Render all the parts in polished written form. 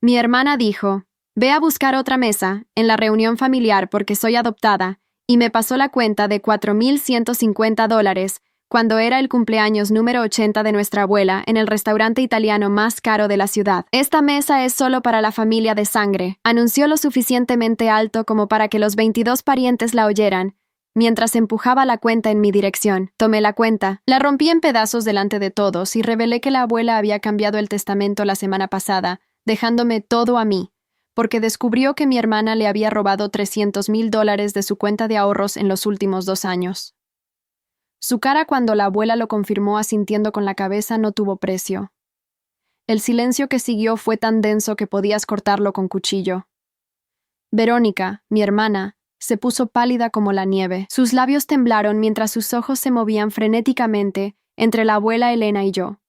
Mi hermana dijo, ve a buscar otra mesa en la reunión familiar porque soy adoptada, y me pasó la cuenta de $4,150 cuando era el cumpleaños número 80 de nuestra abuela en el restaurante italiano más caro de la ciudad. Esta mesa es solo para la familia de sangre, anunció lo suficientemente alto como para que los 22 parientes la oyeran, mientras empujaba la cuenta en mi dirección. Tomé la cuenta, la rompí en pedazos delante de todos y revelé que la abuela había cambiado el testamento la semana pasada, dejándome todo a mí, porque descubrió que mi hermana le había robado $300,000 de su cuenta de ahorros en los últimos 2 años. Su cara cuando la abuela lo confirmó asintiendo con la cabeza no tuvo precio. El silencio que siguió fue tan denso que podías cortarlo con cuchillo. Verónica, mi hermana, se puso pálida como la nieve. Sus labios temblaron mientras sus ojos se movían frenéticamente entre la abuela Elena y yo.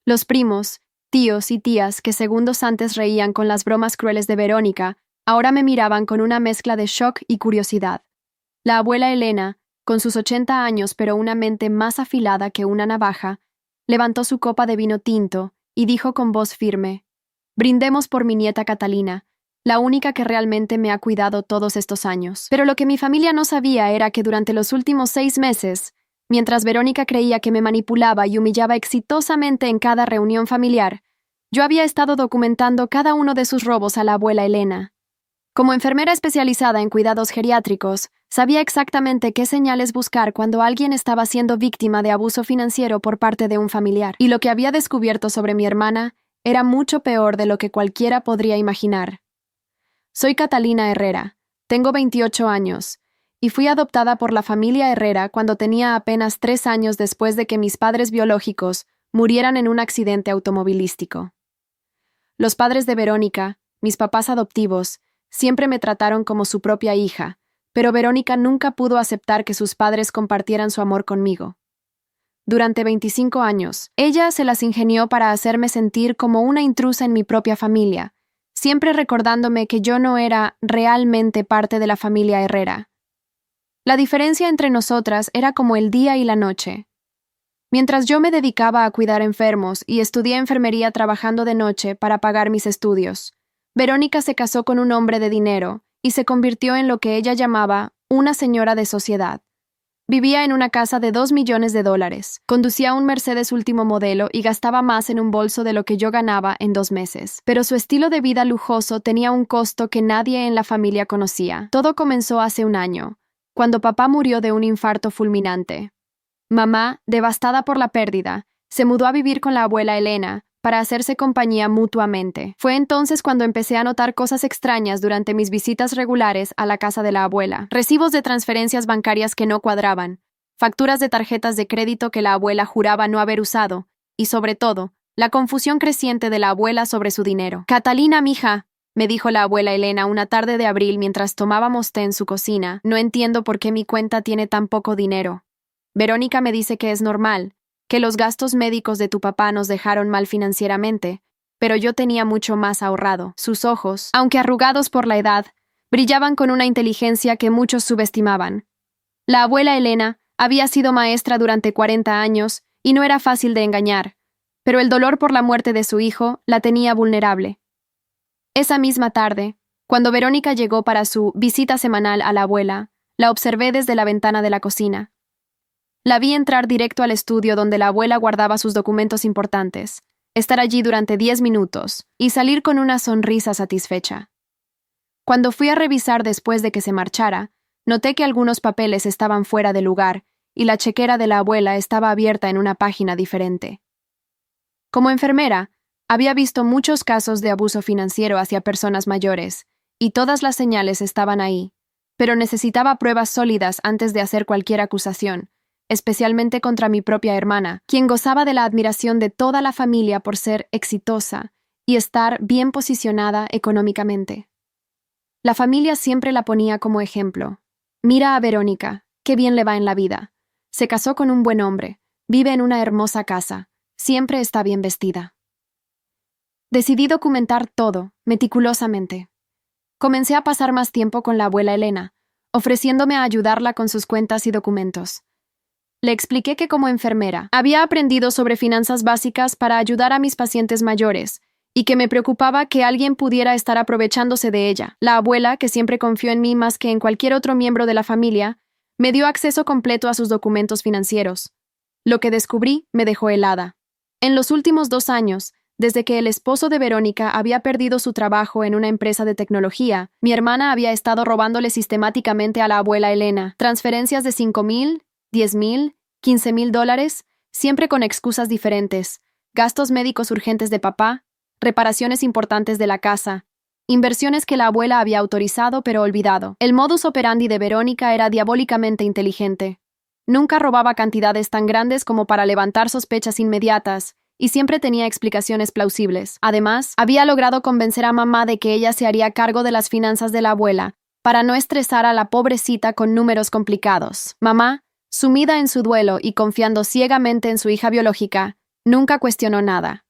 Los primos, tíos y tías que segundos antes reían con las bromas crueles de Verónica, ahora me miraban con una mezcla de shock y curiosidad. La abuela Elena, con sus 80 años pero una mente más afilada que una navaja, levantó su copa de vino tinto y dijo con voz firme, «Brindemos por mi nieta Catalina, la única que realmente me ha cuidado todos estos años». Pero lo que mi familia no sabía era que durante los últimos 6 meses, mientras Verónica creía que me manipulaba y humillaba exitosamente en cada reunión familiar, yo había estado documentando cada uno de sus robos a la abuela Elena. Como enfermera especializada en cuidados geriátricos, sabía exactamente qué señales buscar cuando alguien estaba siendo víctima de abuso financiero por parte de un familiar. Y lo que había descubierto sobre mi hermana era mucho peor de lo que cualquiera podría imaginar. Soy Catalina Herrera, tengo 28 años, y fui adoptada por la familia Herrera cuando tenía apenas 3 años después de que mis padres biológicos murieran en un accidente automovilístico. Los padres de Verónica, mis papás adoptivos, siempre me trataron como su propia hija, pero Verónica nunca pudo aceptar que sus padres compartieran su amor conmigo. Durante 25 años, ella se las ingenió para hacerme sentir como una intrusa en mi propia familia, siempre recordándome que yo no era realmente parte de la familia Herrera. La diferencia entre nosotras era como el día y la noche. Mientras yo me dedicaba a cuidar enfermos y estudié enfermería trabajando de noche para pagar mis estudios, Verónica se casó con un hombre de dinero y se convirtió en lo que ella llamaba una señora de sociedad. Vivía en una casa de $2 millones, conducía un Mercedes último modelo y gastaba más en un bolso de lo que yo ganaba en 2 meses. Pero su estilo de vida lujoso tenía un costo que nadie en la familia conocía. Todo comenzó hace 1 año, cuando papá murió de un infarto fulminante. Mamá, devastada por la pérdida, se mudó a vivir con la abuela Elena para hacerse compañía mutuamente. Fue entonces cuando empecé a notar cosas extrañas durante mis visitas regulares a la casa de la abuela. Recibos de transferencias bancarias que no cuadraban, facturas de tarjetas de crédito que la abuela juraba no haber usado, y sobre todo, la confusión creciente de la abuela sobre su dinero. «Catalina, mija», me dijo la abuela Elena una tarde de abril mientras tomábamos té en su cocina, «no entiendo por qué mi cuenta tiene tan poco dinero. Verónica me dice que es normal, que los gastos médicos de tu papá nos dejaron mal financieramente, pero yo tenía mucho más ahorrado». Sus ojos, aunque arrugados por la edad, brillaban con una inteligencia que muchos subestimaban. La abuela Elena había sido maestra durante 40 años y no era fácil de engañar, pero el dolor por la muerte de su hijo la tenía vulnerable. Esa misma tarde, cuando Verónica llegó para su visita semanal a la abuela, la observé desde la ventana de la cocina. La vi entrar directo al estudio donde la abuela guardaba sus documentos importantes, estar allí durante 10 minutos y salir con una sonrisa satisfecha. Cuando fui a revisar después de que se marchara, noté que algunos papeles estaban fuera de lugar y la chequera de la abuela estaba abierta en una página diferente. Como enfermera, había visto muchos casos de abuso financiero hacia personas mayores, y todas las señales estaban ahí, pero necesitaba pruebas sólidas antes de hacer cualquier acusación, especialmente contra mi propia hermana, quien gozaba de la admiración de toda la familia por ser exitosa y estar bien posicionada económicamente. La familia siempre la ponía como ejemplo. «Mira a Verónica, qué bien le va en la vida. Se casó con un buen hombre, vive en una hermosa casa, siempre está bien vestida». Decidí documentar todo, meticulosamente. Comencé a pasar más tiempo con la abuela Elena, ofreciéndome a ayudarla con sus cuentas y documentos. Le expliqué que como enfermera había aprendido sobre finanzas básicas para ayudar a mis pacientes mayores y que me preocupaba que alguien pudiera estar aprovechándose de ella. La abuela, que siempre confió en mí más que en cualquier otro miembro de la familia, me dio acceso completo a sus documentos financieros. Lo que descubrí me dejó helada. En los últimos 2 años, desde que el esposo de Verónica había perdido su trabajo en una empresa de tecnología, mi hermana había estado robándole sistemáticamente a la abuela Elena transferencias de $5,000, $10,000, $15,000, siempre con excusas diferentes, gastos médicos urgentes de papá, reparaciones importantes de la casa, inversiones que la abuela había autorizado pero olvidado. El modus operandi de Verónica era diabólicamente inteligente. Nunca robaba cantidades tan grandes como para levantar sospechas inmediatas, y siempre tenía explicaciones plausibles. Además, había logrado convencer a mamá de que ella se haría cargo de las finanzas de la abuela, para no estresar a la pobrecita con números complicados. Mamá, sumida en su duelo y confiando ciegamente en su hija biológica, nunca cuestionó nada.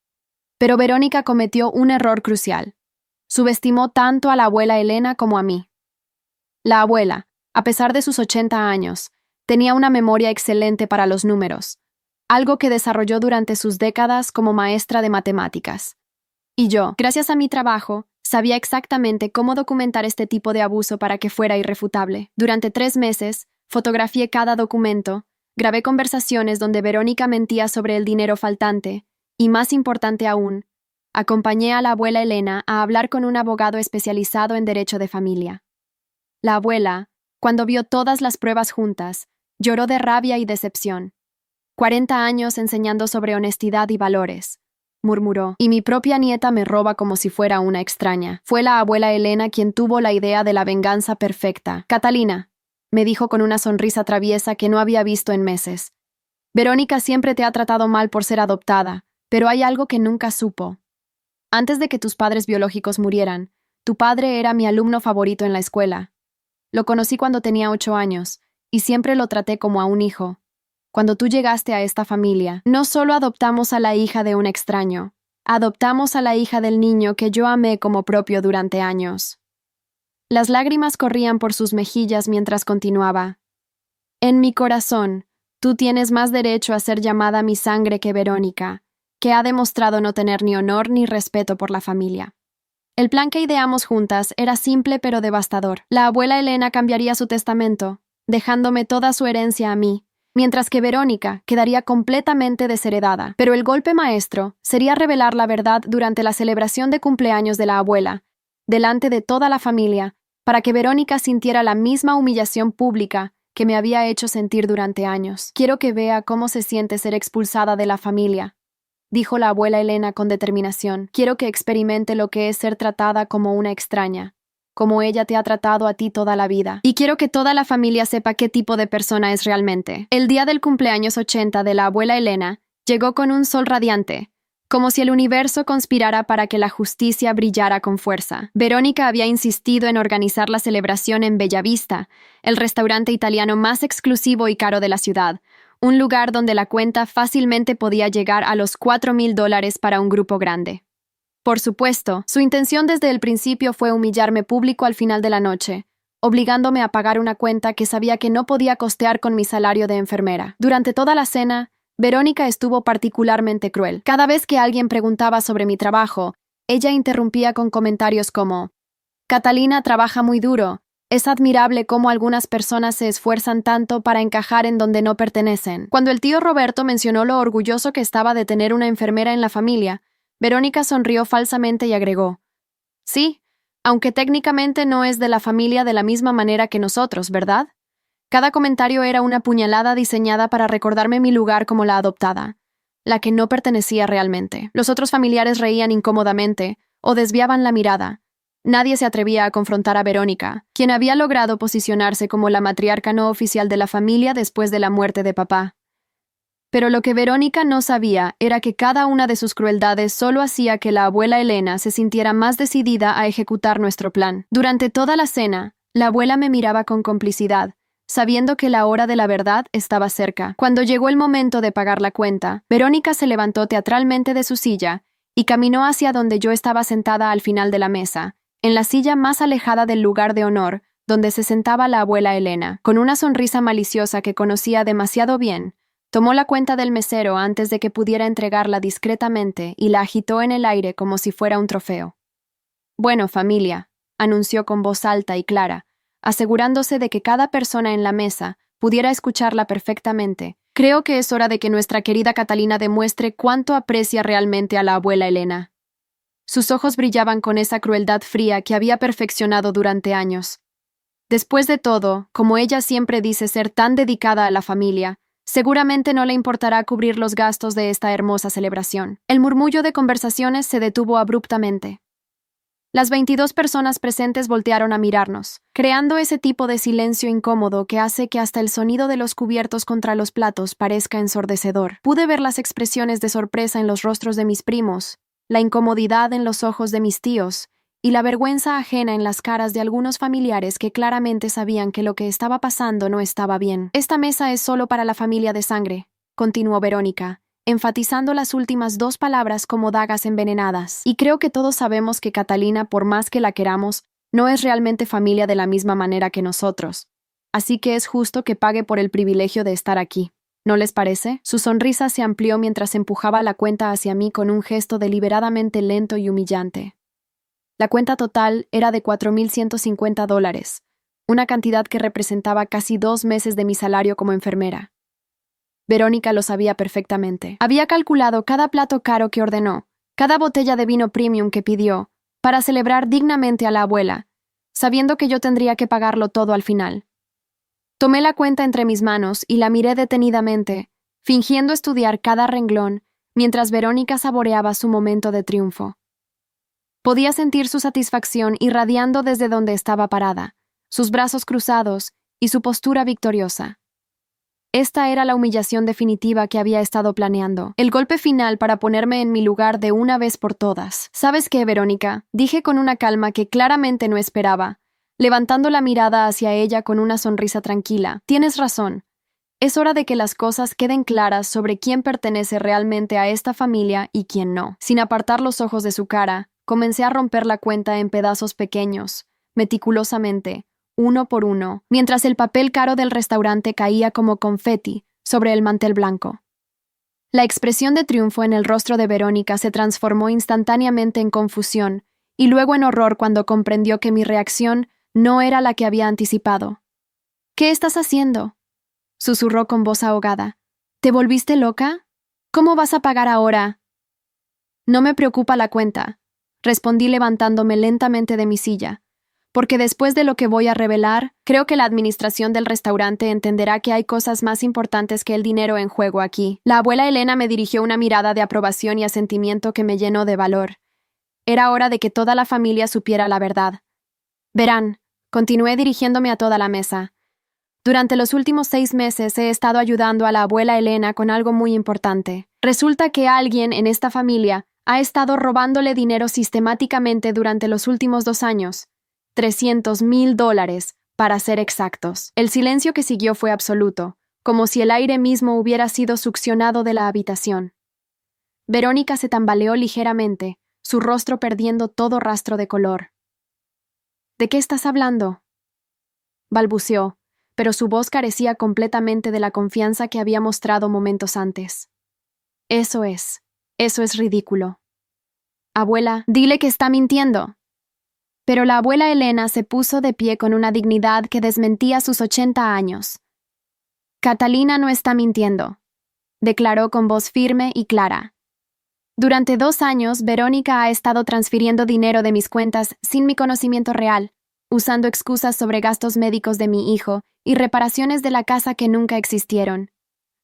Pero Verónica cometió un error crucial. Subestimó tanto a la abuela Elena como a mí. La abuela, a pesar de sus 80 años, tenía una memoria excelente para los números, algo que desarrolló durante sus décadas como maestra de matemáticas. Y yo, gracias a mi trabajo, sabía exactamente cómo documentar este tipo de abuso para que fuera irrefutable. Durante 3 meses, fotografié cada documento, grabé conversaciones donde Verónica mentía sobre el dinero faltante, y más importante aún, acompañé a la abuela Elena a hablar con un abogado especializado en derecho de familia. La abuela, cuando vio todas las pruebas juntas, lloró de rabia y decepción. 40 años enseñando sobre honestidad y valores, murmuró, y mi propia nieta me roba como si fuera una extraña. Fue la abuela Elena quien tuvo la idea de la venganza perfecta. Catalina, me dijo con una sonrisa traviesa que no había visto en meses. Verónica siempre te ha tratado mal por ser adoptada, pero hay algo que nunca supo. Antes de que tus padres biológicos murieran, tu padre era mi alumno favorito en la escuela. Lo conocí cuando tenía 8 años, y siempre lo traté como a un hijo. Cuando tú llegaste a esta familia, no solo adoptamos a la hija de un extraño, adoptamos a la hija del niño que yo amé como propio durante años. Las lágrimas corrían por sus mejillas mientras continuaba. En mi corazón, tú tienes más derecho a ser llamada mi sangre que Verónica, que ha demostrado no tener ni honor ni respeto por la familia. El plan que ideamos juntas era simple pero devastador. La abuela Elena cambiaría su testamento, dejándome toda su herencia a mí, mientras que Verónica quedaría completamente desheredada. Pero el golpe maestro sería revelar la verdad durante la celebración de cumpleaños de la abuela, delante de toda la familia, para que Verónica sintiera la misma humillación pública que me había hecho sentir durante años. Quiero que vea cómo se siente ser expulsada de la familia, dijo la abuela Elena con determinación. Quiero que experimente lo que es ser tratada como una extraña, como ella te ha tratado a ti toda la vida. Y quiero que toda la familia sepa qué tipo de persona es realmente. El día del cumpleaños 80 de la abuela Elena llegó con un sol radiante, como si el universo conspirara para que la justicia brillara con fuerza. Verónica había insistido en organizar la celebración en Bellavista, el restaurante italiano más exclusivo y caro de la ciudad, un lugar donde la cuenta fácilmente podía llegar a los $4,000 para un grupo grande. Por supuesto, su intención desde el principio fue humillarme público al final de la noche, obligándome a pagar una cuenta que sabía que no podía costear con mi salario de enfermera. Durante toda la cena, Verónica estuvo particularmente cruel. Cada vez que alguien preguntaba sobre mi trabajo, ella interrumpía con comentarios como: «Catalina trabaja muy duro. Es admirable cómo algunas personas se esfuerzan tanto para encajar en donde no pertenecen». Cuando el tío Roberto mencionó lo orgulloso que estaba de tener una enfermera en la familia, Verónica sonrió falsamente y agregó: «Sí, aunque técnicamente no es de la familia de la misma manera que nosotros, ¿verdad?». Cada comentario era una puñalada diseñada para recordarme mi lugar como la adoptada, la que no pertenecía realmente. Los otros familiares reían incómodamente o desviaban la mirada. Nadie se atrevía a confrontar a Verónica, quien había logrado posicionarse como la matriarca no oficial de la familia después de la muerte de papá. Pero lo que Verónica no sabía era que cada una de sus crueldades solo hacía que la abuela Elena se sintiera más decidida a ejecutar nuestro plan. Durante toda la cena, la abuela me miraba con complicidad, sabiendo que la hora de la verdad estaba cerca. Cuando llegó el momento de pagar la cuenta, Verónica se levantó teatralmente de su silla y caminó hacia donde yo estaba sentada al final de la mesa, en la silla más alejada del lugar de honor, donde se sentaba la abuela Elena. Con una sonrisa maliciosa que conocía demasiado bien, Tomó la cuenta del mesero antes de que pudiera entregarla discretamente y la agitó en el aire como si fuera un trofeo. «Bueno, familia», anunció con voz alta y clara, asegurándose de que cada persona en la mesa pudiera escucharla perfectamente. «Creo que es hora de que nuestra querida Catalina demuestre cuánto aprecia realmente a la abuela Elena». Sus ojos brillaban con esa crueldad fría que había perfeccionado durante años. Después de todo, como ella siempre dice ser tan dedicada a la familia, seguramente no le importará cubrir los gastos de esta hermosa celebración. El murmullo de conversaciones se detuvo abruptamente. Las 22 personas presentes voltearon a mirarnos, creando ese tipo de silencio incómodo que hace que hasta el sonido de los cubiertos contra los platos parezca ensordecedor. Pude ver las expresiones de sorpresa en los rostros de mis primos, la incomodidad en los ojos de mis tíos, y la vergüenza ajena en las caras de algunos familiares que claramente sabían que lo que estaba pasando no estaba bien. «Esta mesa es solo para la familia de sangre», continuó Verónica, enfatizando las últimas dos palabras como dagas envenenadas. «Y creo que todos sabemos que Catalina, por más que la queramos, no es realmente familia de la misma manera que nosotros. Así que es justo que pague por el privilegio de estar aquí. ¿No les parece?» Su sonrisa se amplió mientras empujaba la cuenta hacia mí con un gesto deliberadamente lento y humillante. La cuenta total era de $4,150, una cantidad que representaba casi 2 meses de mi salario como enfermera. Verónica lo sabía perfectamente. Había calculado cada plato caro que ordenó, cada botella de vino premium que pidió, para celebrar dignamente a la abuela, sabiendo que yo tendría que pagarlo todo al final. Tomé la cuenta entre mis manos y la miré detenidamente, fingiendo estudiar cada renglón, mientras Verónica saboreaba su momento de triunfo. Podía sentir su satisfacción irradiando desde donde estaba parada, sus brazos cruzados y su postura victoriosa. Esta era la humillación definitiva que había estado planeando, el golpe final para ponerme en mi lugar de una vez por todas. «¿Sabes qué, Verónica?», dije con una calma que claramente no esperaba, levantando la mirada hacia ella con una sonrisa tranquila. «Tienes razón. Es hora de que las cosas queden claras sobre quién pertenece realmente a esta familia y quién no». Sin apartar los ojos de su cara, comencé a romper la cuenta en pedazos pequeños, meticulosamente, uno por uno, mientras el papel caro del restaurante caía como confeti sobre el mantel blanco. La expresión de triunfo en el rostro de Verónica se transformó instantáneamente en confusión y luego en horror cuando comprendió que mi reacción no era la que había anticipado. «¿Qué estás haciendo?», susurró con voz ahogada. «¿Te volviste loca? ¿Cómo vas a pagar ahora?» «No me preocupa la cuenta», respondí levantándome lentamente de mi silla, «porque después de lo que voy a revelar, creo que la administración del restaurante entenderá que hay cosas más importantes que el dinero en juego aquí». La abuela Elena me dirigió una mirada de aprobación y asentimiento que me llenó de valor. Era hora de que toda la familia supiera la verdad. «Verán», continué dirigiéndome a toda la mesa, «durante los últimos 6 meses he estado ayudando a la abuela Elena con algo muy importante. Resulta que alguien en esta familia ha estado robándole dinero sistemáticamente durante los últimos 2 años. $300,000, para ser exactos». El silencio que siguió fue absoluto, como si el aire mismo hubiera sido succionado de la habitación. Verónica se tambaleó ligeramente, su rostro perdiendo todo rastro de color. «¿De qué estás hablando?», balbuceó, pero su voz carecía completamente de la confianza que había mostrado momentos antes. Eso es ridículo». «Abuela, dile que está mintiendo». Pero la abuela Elena se puso de pie con una dignidad que desmentía sus 80 años. «Catalina no está mintiendo», declaró con voz firme y clara. «Durante 2 años, Verónica ha estado transfiriendo dinero de mis cuentas sin mi conocimiento real, usando excusas sobre gastos médicos de mi hijo y reparaciones de la casa que nunca existieron».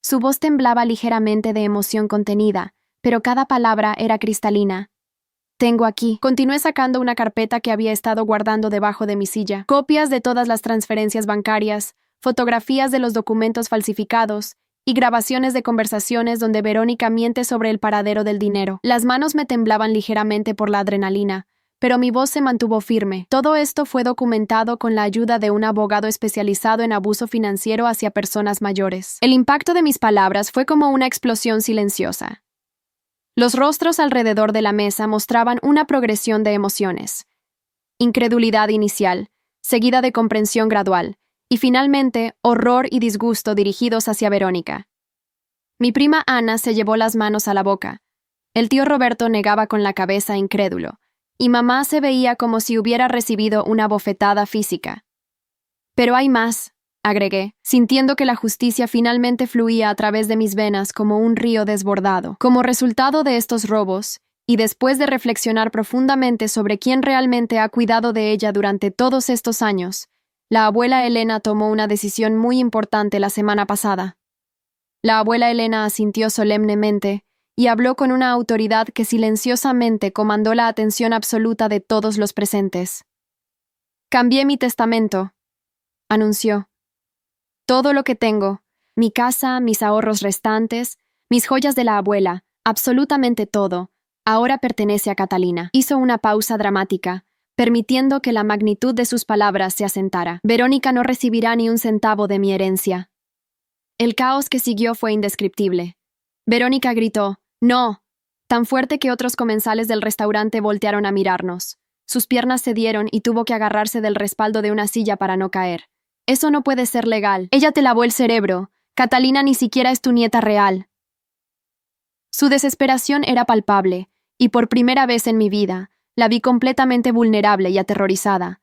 Su voz temblaba ligeramente de emoción contenida, pero cada palabra era cristalina. «Tengo aquí», continué sacando una carpeta que había estado guardando debajo de mi silla, «copias de todas las transferencias bancarias, fotografías de los documentos falsificados y grabaciones de conversaciones donde Verónica miente sobre el paradero del dinero». Las manos me temblaban ligeramente por la adrenalina, pero mi voz se mantuvo firme. Todo esto fue documentado con la ayuda de un abogado especializado en abuso financiero hacia personas mayores. El impacto de mis palabras fue como una explosión silenciosa. Los rostros alrededor de la mesa mostraban una progresión de emociones. Incredulidad inicial, seguida de comprensión gradual, y finalmente horror y disgusto dirigidos hacia Verónica. Mi prima Ana se llevó las manos a la boca. El tío Roberto negaba con la cabeza incrédulo, y mamá se veía como si hubiera recibido una bofetada física. Pero hay más, agregué, sintiendo que la justicia finalmente fluía a través de mis venas como un río desbordado. Como resultado de estos robos, y después de reflexionar profundamente sobre quién realmente ha cuidado de ella durante todos estos años, la abuela Elena tomó una decisión muy importante la semana pasada. La abuela Elena asintió solemnemente y habló con una autoridad que silenciosamente comandó la atención absoluta de todos los presentes. «Cambié mi testamento», anunció. «Todo lo que tengo, mi casa, mis ahorros restantes, mis joyas de la abuela, absolutamente todo, ahora pertenece a Catalina». Hizo una pausa dramática, permitiendo que la magnitud de sus palabras se asentara. «Verónica no recibirá ni un centavo de mi herencia». El caos que siguió fue indescriptible. Verónica gritó, «¡No!», tan fuerte que otros comensales del restaurante voltearon a mirarnos. Sus piernas cedieron y tuvo que agarrarse del respaldo de una silla para no caer. «Eso no puede ser legal. Ella te lavó el cerebro. Catalina ni siquiera es tu nieta real». Su desesperación era palpable, y por primera vez en mi vida, la vi completamente vulnerable y aterrorizada.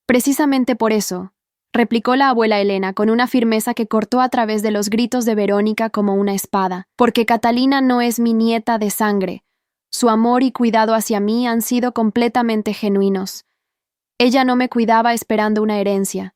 «Precisamente por eso», replicó la abuela Elena con una firmeza que cortó a través de los gritos de Verónica como una espada, «porque Catalina no es mi nieta de sangre. Su amor y cuidado hacia mí han sido completamente genuinos. Ella no me cuidaba esperando una herencia.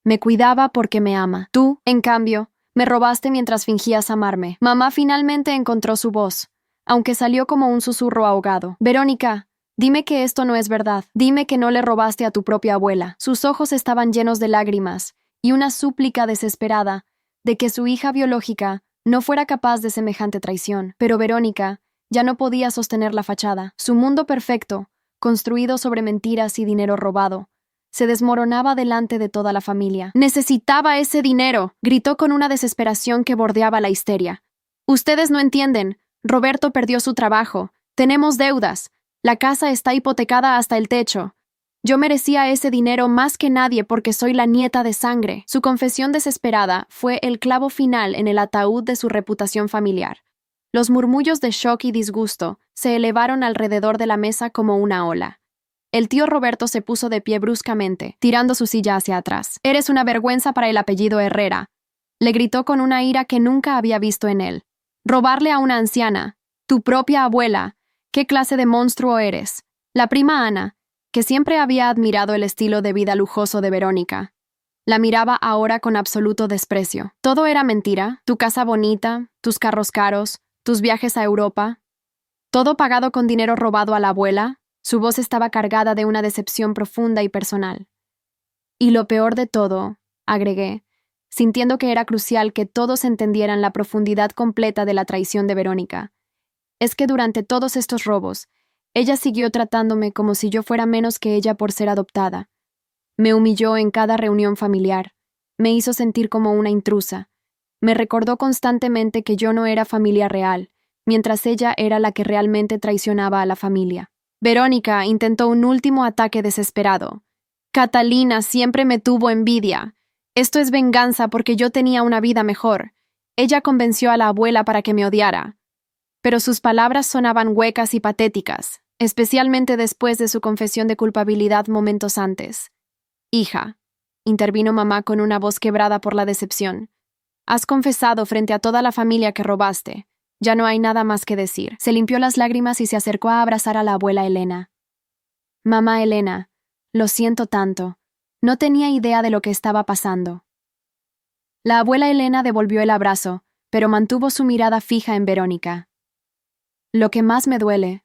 Me cuidaba porque me ama. Tú, en cambio, me robaste mientras fingías amarme». Mamá finalmente encontró su voz, aunque salió como un susurro ahogado. «Verónica, dime que esto no es verdad. Dime que no le robaste a tu propia abuela». Sus ojos estaban llenos de lágrimas y una súplica desesperada de que su hija biológica no fuera capaz de semejante traición. Pero Verónica ya no podía sostener la fachada. Su mundo perfecto, construido sobre mentiras y dinero robado, se desmoronaba delante de toda la familia. «Necesitaba ese dinero», gritó con una desesperación que bordeaba la histeria. «Ustedes no entienden. Roberto perdió su trabajo. Tenemos deudas. La casa está hipotecada hasta el techo. Yo merecía ese dinero más que nadie porque soy la nieta de sangre». Su confesión desesperada fue el clavo final en el ataúd de su reputación familiar. Los murmullos de shock y disgusto se elevaron alrededor de la mesa como una ola. El tío Roberto se puso de pie bruscamente, tirando su silla hacia atrás. «Eres una vergüenza para el apellido Herrera», le gritó con una ira que nunca había visto en él. «Robarle a una anciana, tu propia abuela. ¿Qué clase de monstruo eres?». La prima Ana, que siempre había admirado el estilo de vida lujoso de Verónica, la miraba ahora con absoluto desprecio. «¿Todo era mentira? Tu casa bonita, tus carros caros, tus viajes a Europa. ¿Todo pagado con dinero robado a la abuela?». Su voz estaba cargada de una decepción profunda y personal. «Y lo peor de todo», agregué, sintiendo que era crucial que todos entendieran la profundidad completa de la traición de Verónica, «es que durante todos estos robos, ella siguió tratándome como si yo fuera menos que ella por ser adoptada. Me humilló en cada reunión familiar, me hizo sentir como una intrusa, me recordó constantemente que yo no era familia real, mientras ella era la que realmente traicionaba a la familia». Verónica intentó un último ataque desesperado. «Catalina siempre me tuvo envidia. Esto es venganza porque yo tenía una vida mejor. Ella convenció a la abuela para que me odiara». Pero sus palabras sonaban huecas y patéticas, especialmente después de su confesión de culpabilidad momentos antes. «Hija», intervino mamá con una voz quebrada por la decepción, «has confesado frente a toda la familia que robaste. Ya no hay nada más que decir». Se limpió las lágrimas y se acercó a abrazar a la abuela Elena. «Mamá Elena, lo siento tanto. No tenía idea de lo que estaba pasando». La abuela Elena devolvió el abrazo, pero mantuvo su mirada fija en Verónica. «Lo que más me duele»,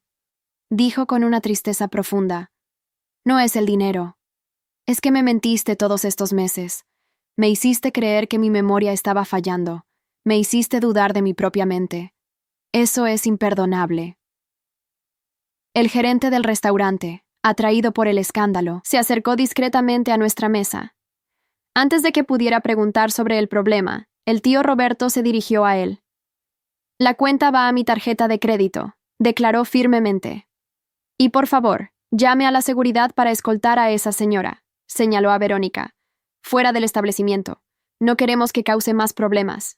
dijo con una tristeza profunda, «no es el dinero. Es que me mentiste todos estos meses. Me hiciste creer que mi memoria estaba fallando. Me hiciste dudar de mi propia mente. Eso es imperdonable». El gerente del restaurante, atraído por el escándalo, se acercó discretamente a nuestra mesa. Antes de que pudiera preguntar sobre el problema, el tío Roberto se dirigió a él. «La cuenta va a mi tarjeta de crédito», declaró firmemente. «Y por favor, llame a la seguridad para escoltar a esa señora», señaló a Verónica. «Fuera del establecimiento. No queremos que cause más problemas».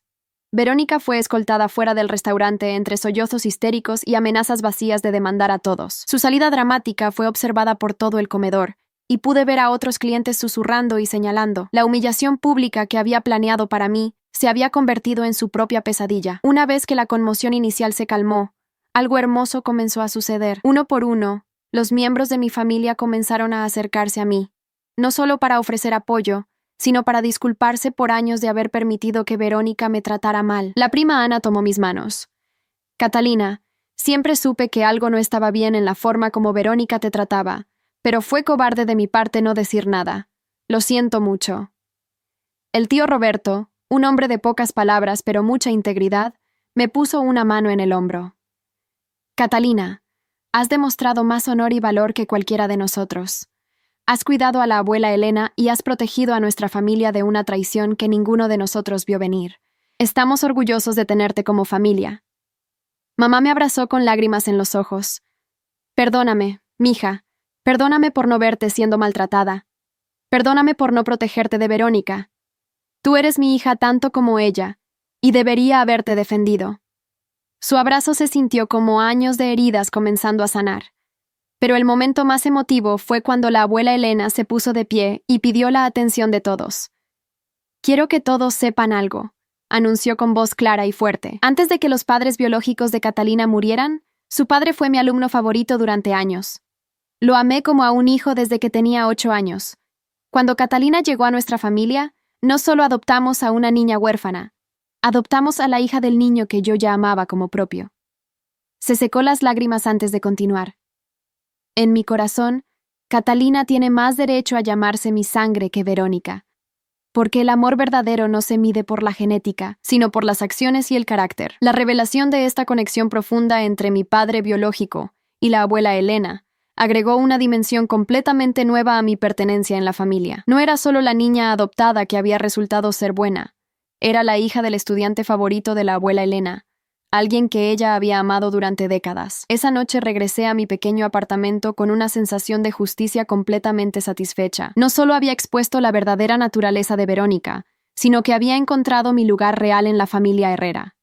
Verónica fue escoltada fuera del restaurante entre sollozos histéricos y amenazas vacías de demandar a todos. Su salida dramática fue observada por todo el comedor, y pude ver a otros clientes susurrando y señalando. La humillación pública que había planeado para mí se había convertido en su propia pesadilla. Una vez que la conmoción inicial se calmó, algo hermoso comenzó a suceder. Uno por uno, los miembros de mi familia comenzaron a acercarse a mí, no solo para ofrecer apoyo, sino para disculparse por años de haber permitido que Verónica me tratara mal. La prima Ana tomó mis manos. Catalina, siempre supe que algo no estaba bien en la forma como Verónica te trataba, pero fue cobarde de mi parte no decir nada. Lo siento mucho. El tío Roberto, un hombre de pocas palabras pero mucha integridad, me puso una mano en el hombro. Catalina, has demostrado más honor y valor que cualquiera de nosotros. Has cuidado a la abuela Elena y has protegido a nuestra familia de una traición que ninguno de nosotros vio venir. Estamos orgullosos de tenerte como familia. Mamá me abrazó con lágrimas en los ojos. Perdóname, mija. Perdóname por no verte siendo maltratada. Perdóname por no protegerte de Verónica. Tú eres mi hija tanto como ella, y debería haberte defendido. Su abrazo se sintió como años de heridas comenzando a sanar. Pero el momento más emotivo fue cuando la abuela Elena se puso de pie y pidió la atención de todos. Quiero que todos sepan algo, anunció con voz clara y fuerte. Antes de que los padres biológicos de Catalina murieran, su padre fue mi alumno favorito durante años. Lo amé como a un hijo desde que tenía 8 años. Cuando Catalina llegó a nuestra familia, no solo adoptamos a una niña huérfana, adoptamos a la hija del niño que yo ya amaba como propio. Se secó las lágrimas antes de continuar. En mi corazón, Catalina tiene más derecho a llamarse mi sangre que Verónica, porque el amor verdadero no se mide por la genética, sino por las acciones y el carácter. La revelación de esta conexión profunda entre mi padre biológico y la abuela Elena agregó una dimensión completamente nueva a mi pertenencia en la familia. No era solo la niña adoptada que había resultado ser buena, era la hija del estudiante favorito de la abuela Elena, alguien que ella había amado durante décadas. Esa noche regresé a mi pequeño apartamento con una sensación de justicia completamente satisfecha. No solo había expuesto la verdadera naturaleza de Verónica, sino que había encontrado mi lugar real en la familia Herrera.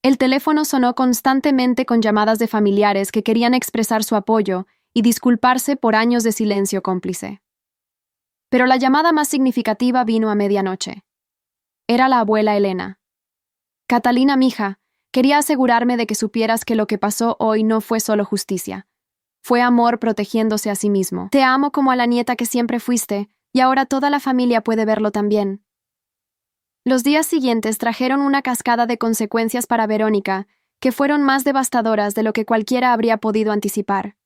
El teléfono sonó constantemente con llamadas de familiares que querían expresar su apoyo y disculparse por años de silencio cómplice. Pero la llamada más significativa vino a medianoche. Era la abuela Elena. Catalina, mija, quería asegurarme de que supieras que lo que pasó hoy no fue solo justicia. Fue amor protegiéndose a sí mismo. Te amo como a la nieta que siempre fuiste, y ahora toda la familia puede verlo también. Los días siguientes trajeron una cascada de consecuencias para Verónica, que fueron más devastadoras de lo que cualquiera habría podido anticipar.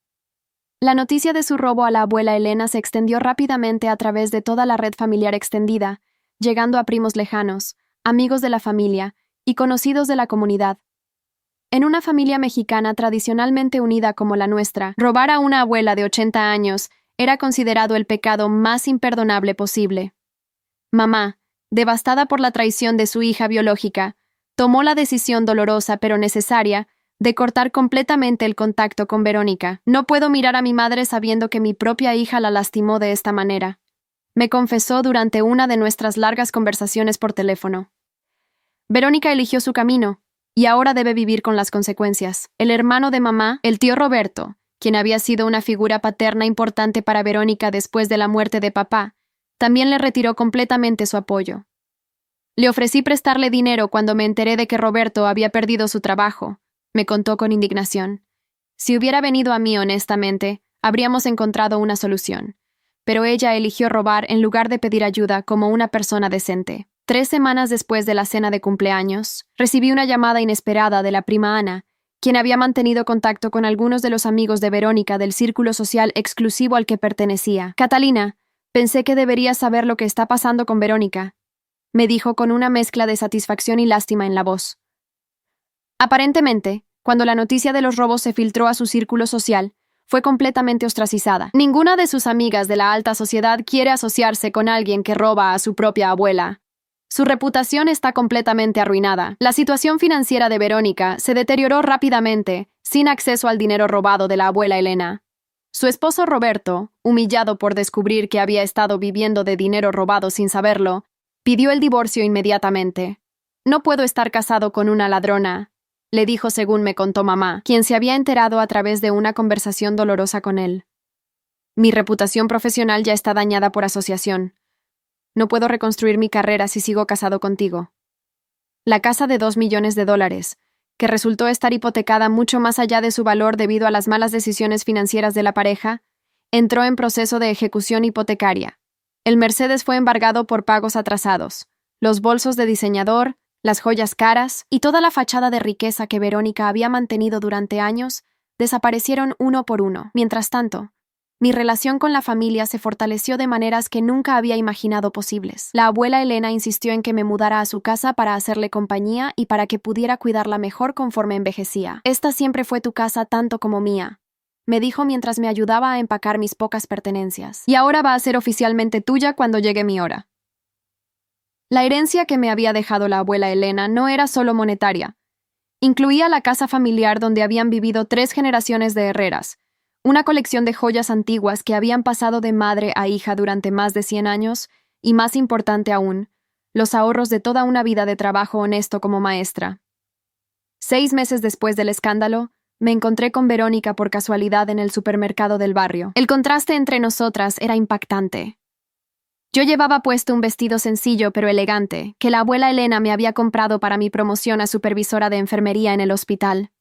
La noticia de su robo a la abuela Elena se extendió rápidamente a través de toda la red familiar extendida, llegando a primos lejanos, amigos de la familia y conocidos de la comunidad. En una familia mexicana tradicionalmente unida como la nuestra, robar a una abuela de 80 años era considerado el pecado más imperdonable posible. Mamá, devastada por la traición de su hija biológica, tomó la decisión dolorosa pero necesaria de cortar completamente el contacto con Verónica. No puedo mirar a mi madre sabiendo que mi propia hija la lastimó de esta manera, me confesó durante una de nuestras largas conversaciones por teléfono. Verónica eligió su camino, y ahora debe vivir con las consecuencias. El hermano de mamá, el tío Roberto, quien había sido una figura paterna importante para Verónica después de la muerte de papá, también le retiró completamente su apoyo. Le ofrecí prestarle dinero cuando me enteré de que Roberto había perdido su trabajo, me contó con indignación. Si hubiera venido a mí honestamente, habríamos encontrado una solución. Pero ella eligió robar en lugar de pedir ayuda como una persona decente. 3 semanas después de la cena de cumpleaños, recibí una llamada inesperada de la prima Ana, quien había mantenido contacto con algunos de los amigos de Verónica del círculo social exclusivo al que pertenecía. Catalina, pensé que deberías saber lo que está pasando con Verónica, me dijo con una mezcla de satisfacción y lástima en la voz. Aparentemente, cuando la noticia de los robos se filtró a su círculo social, fue completamente ostracizada. Ninguna de sus amigas de la alta sociedad quiere asociarse con alguien que roba a su propia abuela. Su reputación está completamente arruinada. La situación financiera de Verónica se deterioró rápidamente, sin acceso al dinero robado de la abuela Elena. Su esposo Roberto, humillado por descubrir que había estado viviendo de dinero robado sin saberlo, pidió el divorcio inmediatamente. No puedo estar casado con una ladrona, le dijo según me contó mamá, quien se había enterado a través de una conversación dolorosa con él. Mi reputación profesional ya está dañada por asociación. No puedo reconstruir mi carrera si sigo casado contigo. La casa de $2 millones, que resultó estar hipotecada mucho más allá de su valor debido a las malas decisiones financieras de la pareja, entró en proceso de ejecución hipotecaria. El Mercedes fue embargado por pagos atrasados, los bolsos de diseñador, las joyas caras y toda la fachada de riqueza que Verónica había mantenido durante años desaparecieron uno por uno. Mientras tanto, mi relación con la familia se fortaleció de maneras que nunca había imaginado posibles. La abuela Elena insistió en que me mudara a su casa para hacerle compañía y para que pudiera cuidarla mejor conforme envejecía. Esta siempre fue tu casa tanto como mía, me dijo mientras me ayudaba a empacar mis pocas pertenencias. Y ahora va a ser oficialmente tuya cuando llegue mi hora. La herencia que me había dejado la abuela Elena no era solo monetaria. Incluía la casa familiar donde habían vivido 3 generaciones de herreras, una colección de joyas antiguas que habían pasado de madre a hija durante más de 100 años, y más importante aún, los ahorros de toda una vida de trabajo honesto como maestra. 6 meses después del escándalo, me encontré con Verónica por casualidad en el supermercado del barrio. El contraste entre nosotras era impactante. Yo llevaba puesto un vestido sencillo pero elegante, que la abuela Elena me había comprado para mi promoción a supervisora de enfermería en el hospital.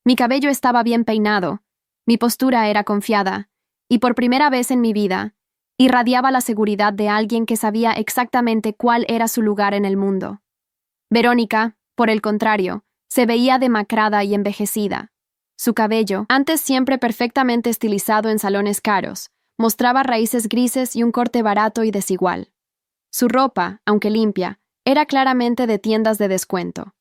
Mi cabello estaba bien peinado, mi postura era confiada, y por primera vez en mi vida, irradiaba la seguridad de alguien que sabía exactamente cuál era su lugar en el mundo. Verónica, por el contrario, se veía demacrada y envejecida. Su cabello, antes siempre perfectamente estilizado en salones caros, mostraba raíces grises y un corte barato y desigual. Su ropa, aunque limpia, era claramente de tiendas de descuento.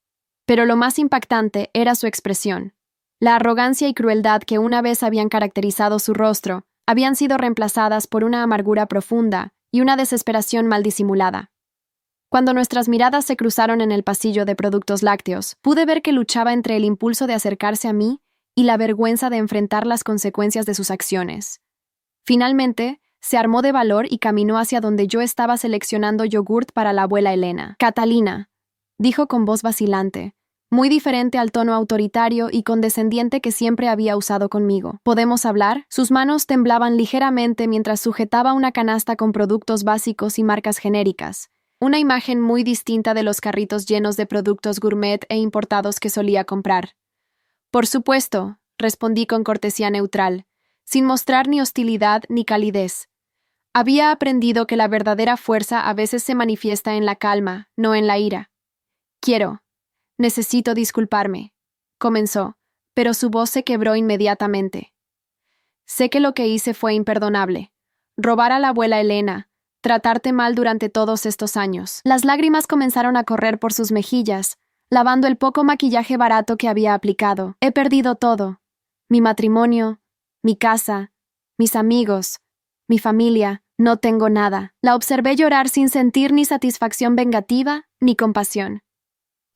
Pero lo más impactante era su expresión. La arrogancia y crueldad que una vez habían caracterizado su rostro habían sido reemplazadas por una amargura profunda y una desesperación mal disimulada. Cuando nuestras miradas se cruzaron en el pasillo de productos lácteos, pude ver que luchaba entre el impulso de acercarse a mí y la vergüenza de enfrentar las consecuencias de sus acciones. Finalmente, se armó de valor y caminó hacia donde yo estaba seleccionando yogurt para la abuela Elena. «Catalina», dijo con voz vacilante, muy diferente al tono autoritario y condescendiente que siempre había usado conmigo. ¿Podemos hablar? Sus manos temblaban ligeramente mientras sujetaba una canasta con productos básicos y marcas genéricas, una imagen muy distinta de los carritos llenos de productos gourmet e importados que solía comprar. «Por supuesto», respondí con cortesía neutral, sin mostrar ni hostilidad ni calidez. Había aprendido que la verdadera fuerza a veces se manifiesta en la calma, no en la ira. «Necesito disculparme», comenzó, pero su voz se quebró inmediatamente. «Sé que lo que hice fue imperdonable. Robar a la abuela Elena, tratarte mal durante todos estos años». Las lágrimas comenzaron a correr por sus mejillas, lavando el poco maquillaje barato que había aplicado. «He perdido todo. Mi matrimonio, mi casa, mis amigos, mi familia. No tengo nada». La observé llorar sin sentir ni satisfacción vengativa ni compasión.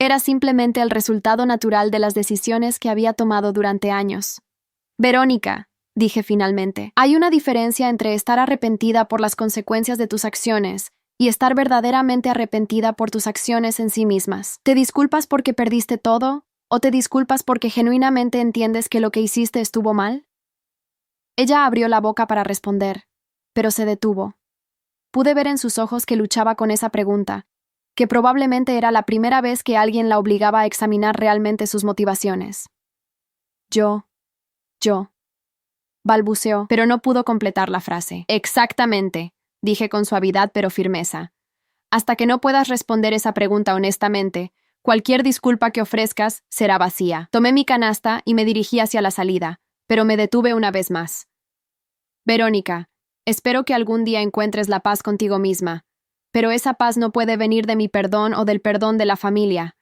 Era simplemente el resultado natural de las decisiones que había tomado durante años. «Verónica», dije finalmente, «hay una diferencia entre estar arrepentida por las consecuencias de tus acciones y estar verdaderamente arrepentida por tus acciones en sí mismas. ¿Te disculpas porque perdiste todo? ¿O te disculpas porque genuinamente entiendes que lo que hiciste estuvo mal?» Ella abrió la boca para responder, pero se detuvo. Pude ver en sus ojos que luchaba con esa pregunta, que probablemente era la primera vez que alguien la obligaba a examinar realmente sus motivaciones. Yo, balbuceó, pero no pudo completar la frase. «Exactamente», dije con suavidad pero firmeza. «Hasta que no puedas responder esa pregunta honestamente, cualquier disculpa que ofrezcas será vacía». Tomé mi canasta y me dirigí hacia la salida, pero me detuve una vez más. «Verónica, espero que algún día encuentres la paz contigo misma. Pero esa paz no puede venir de mi perdón o del perdón de la familia.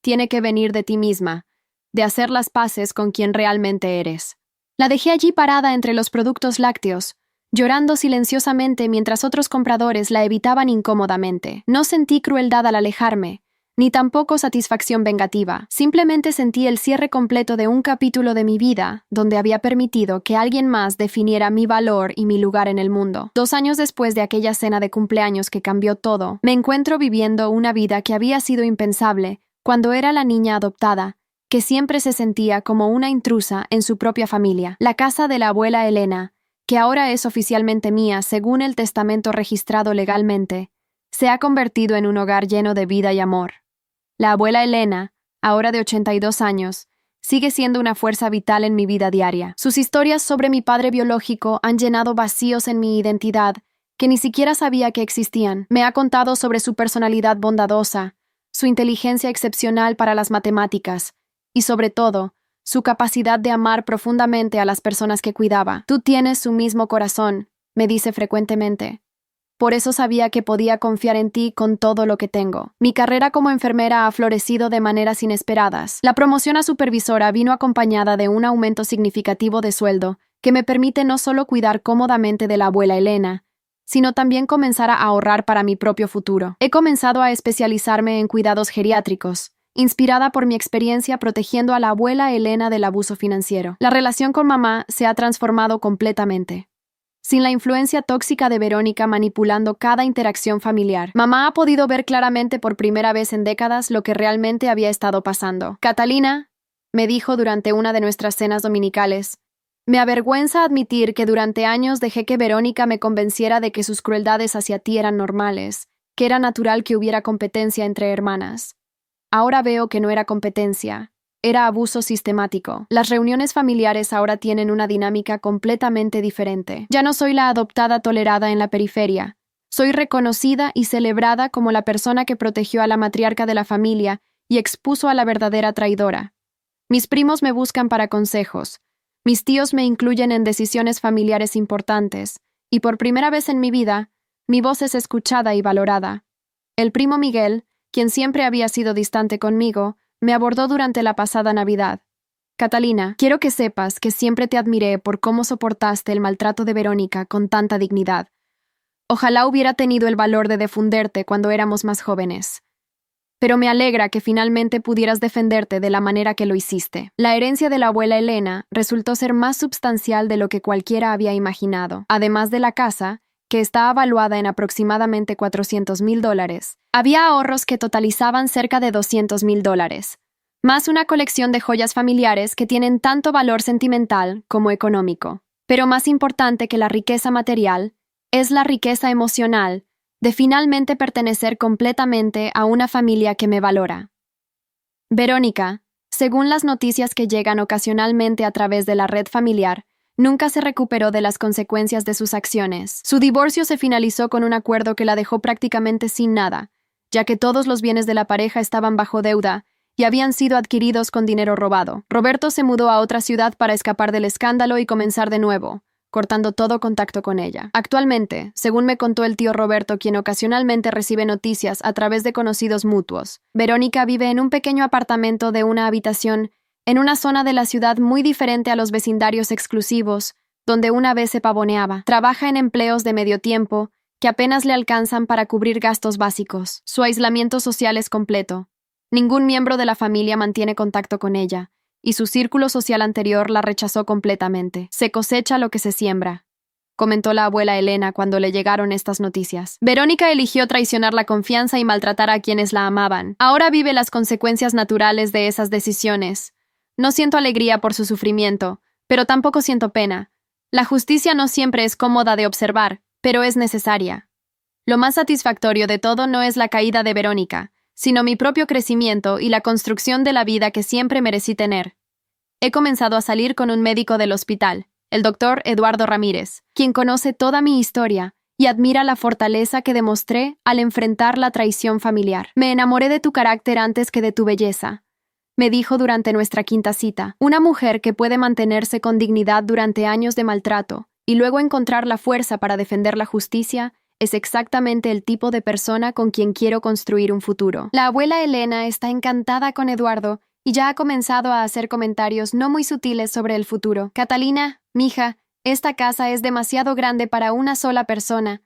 Tiene que venir de ti misma, de hacer las paces con quien realmente eres». La dejé allí parada entre los productos lácteos, llorando silenciosamente mientras otros compradores la evitaban incómodamente. No sentí crueldad al alejarme, ni tampoco satisfacción vengativa. Simplemente sentí el cierre completo de un capítulo de mi vida, donde había permitido que alguien más definiera mi valor y mi lugar en el mundo. 2 años después de aquella cena de cumpleaños que cambió todo, me encuentro viviendo una vida que había sido impensable cuando era la niña adoptada, que siempre se sentía como una intrusa en su propia familia. La casa de la abuela Elena, que ahora es oficialmente mía según el testamento registrado legalmente, se ha convertido en un hogar lleno de vida y amor. La abuela Elena, ahora de 82 años, sigue siendo una fuerza vital en mi vida diaria. Sus historias sobre mi padre biológico han llenado vacíos en mi identidad que ni siquiera sabía que existían. Me ha contado sobre su personalidad bondadosa, su inteligencia excepcional para las matemáticas y, sobre todo, su capacidad de amar profundamente a las personas que cuidaba. Tú tienes su mismo corazón, me dice frecuentemente. Por eso sabía que podía confiar en ti con todo lo que tengo. Mi carrera como enfermera ha florecido de maneras inesperadas. La promoción a supervisora vino acompañada de un aumento significativo de sueldo que me permite no solo cuidar cómodamente de la abuela Elena, sino también comenzar a ahorrar para mi propio futuro. He comenzado a especializarme en cuidados geriátricos, inspirada por mi experiencia protegiendo a la abuela Elena del abuso financiero. La relación con mamá se ha transformado completamente. Sin la influencia tóxica de Verónica manipulando cada interacción familiar, mamá ha podido ver claramente por primera vez en décadas lo que realmente había estado pasando. Catalina, me dijo durante una de nuestras cenas dominicales, me avergüenza admitir que durante años dejé que Verónica me convenciera de que sus crueldades hacia ti eran normales, que era natural que hubiera competencia entre hermanas. Ahora veo que no era competencia. Era abuso sistemático. Las reuniones familiares ahora tienen una dinámica completamente diferente. Ya no soy la adoptada tolerada en la periferia. Soy reconocida y celebrada como la persona que protegió a la matriarca de la familia y expuso a la verdadera traidora. Mis primos me buscan para consejos. Mis tíos me incluyen en decisiones familiares importantes. Y por primera vez en mi vida, mi voz es escuchada y valorada. El primo Miguel, quien siempre había sido distante conmigo, me abordó durante la pasada Navidad. Catalina, quiero que sepas que siempre te admiré por cómo soportaste el maltrato de Verónica con tanta dignidad. Ojalá hubiera tenido el valor de defenderte cuando éramos más jóvenes. Pero me alegra que finalmente pudieras defenderte de la manera que lo hiciste. La herencia de la abuela Elena resultó ser más substancial de lo que cualquiera había imaginado. Además de la casa, que está avaluada en aproximadamente $400,000, había ahorros que totalizaban cerca de $200,000, más una colección de joyas familiares que tienen tanto valor sentimental como económico. Pero más importante que la riqueza material es la riqueza emocional de finalmente pertenecer completamente a una familia que me valora. Verónica, según las noticias que llegan ocasionalmente a través de la red familiar, nunca se recuperó de las consecuencias de sus acciones. Su divorcio se finalizó con un acuerdo que la dejó prácticamente sin nada, ya que todos los bienes de la pareja estaban bajo deuda y habían sido adquiridos con dinero robado. Roberto se mudó a otra ciudad para escapar del escándalo y comenzar de nuevo, cortando todo contacto con ella. Actualmente, según me contó el tío Roberto, quien ocasionalmente recibe noticias a través de conocidos mutuos, Verónica vive en un pequeño apartamento de una habitación en una zona de la ciudad muy diferente a los vecindarios exclusivos, donde una vez se pavoneaba. Trabaja en empleos de medio tiempo, que apenas le alcanzan para cubrir gastos básicos. Su aislamiento social es completo. Ningún miembro de la familia mantiene contacto con ella, y su círculo social anterior la rechazó completamente. Se cosecha lo que se siembra, comentó la abuela Elena cuando le llegaron estas noticias. Verónica eligió traicionar la confianza y maltratar a quienes la amaban. Ahora vive las consecuencias naturales de esas decisiones. No siento alegría por su sufrimiento, pero tampoco siento pena. La justicia no siempre es cómoda de observar, pero es necesaria. Lo más satisfactorio de todo no es la caída de Verónica, sino mi propio crecimiento y la construcción de la vida que siempre merecí tener. He comenzado a salir con un médico del hospital, el doctor Eduardo Ramírez, quien conoce toda mi historia y admira la fortaleza que demostré al enfrentar la traición familiar. Me enamoré de tu carácter antes que de tu belleza, me dijo durante nuestra quinta cita. Una mujer que puede mantenerse con dignidad durante años de maltrato y luego encontrar la fuerza para defender la justicia es exactamente el tipo de persona con quien quiero construir un futuro. La abuela Elena está encantada con Eduardo y ya ha comenzado a hacer comentarios no muy sutiles sobre el futuro. Catalina, mija, esta casa es demasiado grande para una sola persona.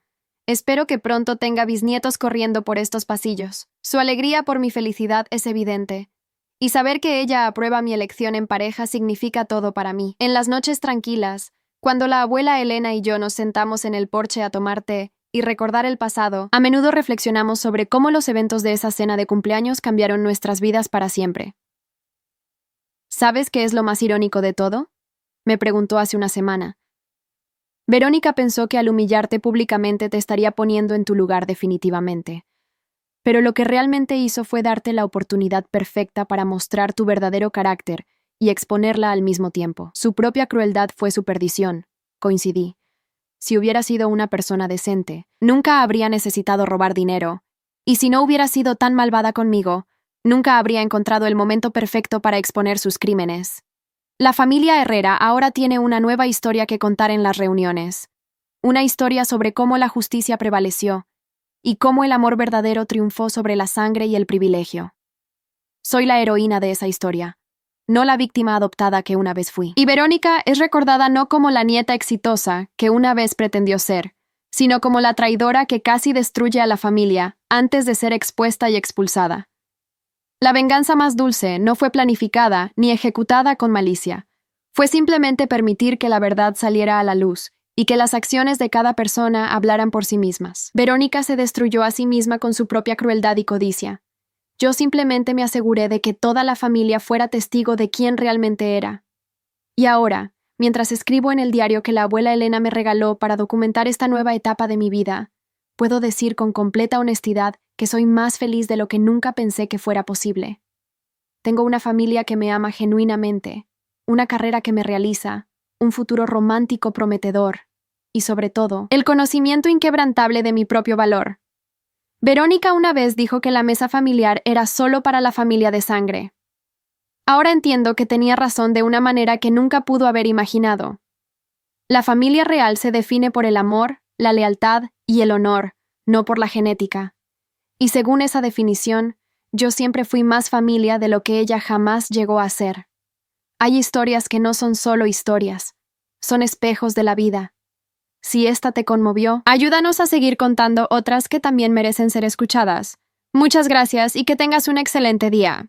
Espero que pronto tenga bisnietos corriendo por estos pasillos. Su alegría por mi felicidad es evidente. Y saber que ella aprueba mi elección en pareja significa todo para mí. En las noches tranquilas, cuando la abuela Elena y yo nos sentamos en el porche a tomar té y recordar el pasado, a menudo reflexionamos sobre cómo los eventos de esa cena de cumpleaños cambiaron nuestras vidas para siempre. ¿Sabes qué es lo más irónico de todo? Me preguntó hace una semana. Verónica pensó que al humillarte públicamente te estaría poniendo en tu lugar definitivamente. Pero lo que realmente hizo fue darte la oportunidad perfecta para mostrar tu verdadero carácter y exponerla al mismo tiempo. Su propia crueldad fue su perdición, coincidí. Si hubiera sido una persona decente, nunca habría necesitado robar dinero. Y si no hubiera sido tan malvada conmigo, nunca habría encontrado el momento perfecto para exponer sus crímenes. La familia Herrera ahora tiene una nueva historia que contar en las reuniones. Una historia sobre cómo la justicia prevaleció y cómo el amor verdadero triunfó sobre la sangre y el privilegio. Soy la heroína de esa historia, no la víctima adoptada que una vez fui. Y Verónica es recordada no como la nieta exitosa que una vez pretendió ser, sino como la traidora que casi destruye a la familia antes de ser expuesta y expulsada. La venganza más dulce no fue planificada ni ejecutada con malicia. Fue simplemente permitir que la verdad saliera a la luz y que las acciones de cada persona hablaran por sí mismas. Verónica se destruyó a sí misma con su propia crueldad y codicia. Yo simplemente me aseguré de que toda la familia fuera testigo de quién realmente era. Y ahora, mientras escribo en el diario que la abuela Elena me regaló para documentar esta nueva etapa de mi vida, puedo decir con completa honestidad que soy más feliz de lo que nunca pensé que fuera posible. Tengo una familia que me ama genuinamente, una carrera que me realiza, un futuro romántico prometedor, y sobre todo, el conocimiento inquebrantable de mi propio valor. Verónica una vez dijo que la mesa familiar era solo para la familia de sangre. Ahora entiendo que tenía razón de una manera que nunca pudo haber imaginado. La familia real se define por el amor, la lealtad y el honor, no por la genética. Y según esa definición, yo siempre fui más familia de lo que ella jamás llegó a ser. Hay historias que no son solo historias, son espejos de la vida. Si esta te conmovió, ayúdanos a seguir contando otras que también merecen ser escuchadas. Muchas gracias y que tengas un excelente día.